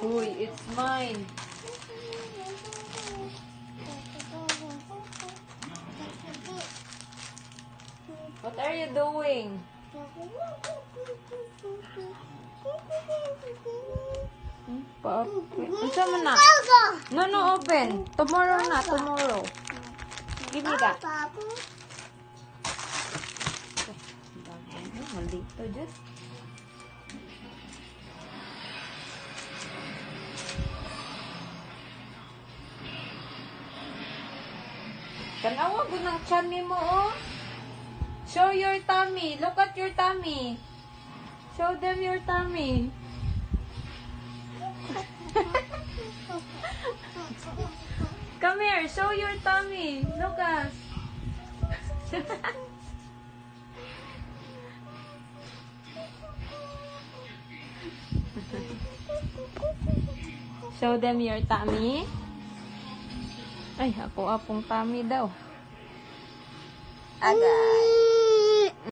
Uy, it's mine. What are you doing? Unsa man na? No, open. Tomorrow na, tomorrow. Give me that. Malito dyan. Tanawa ko ng tiyan ni mo, oh. Show your tummy. Look at your tummy. Show them your tummy. Come here. Show your tummy. Lucas. Show them your tummy. Ay, ako apong tummy daw. Agay.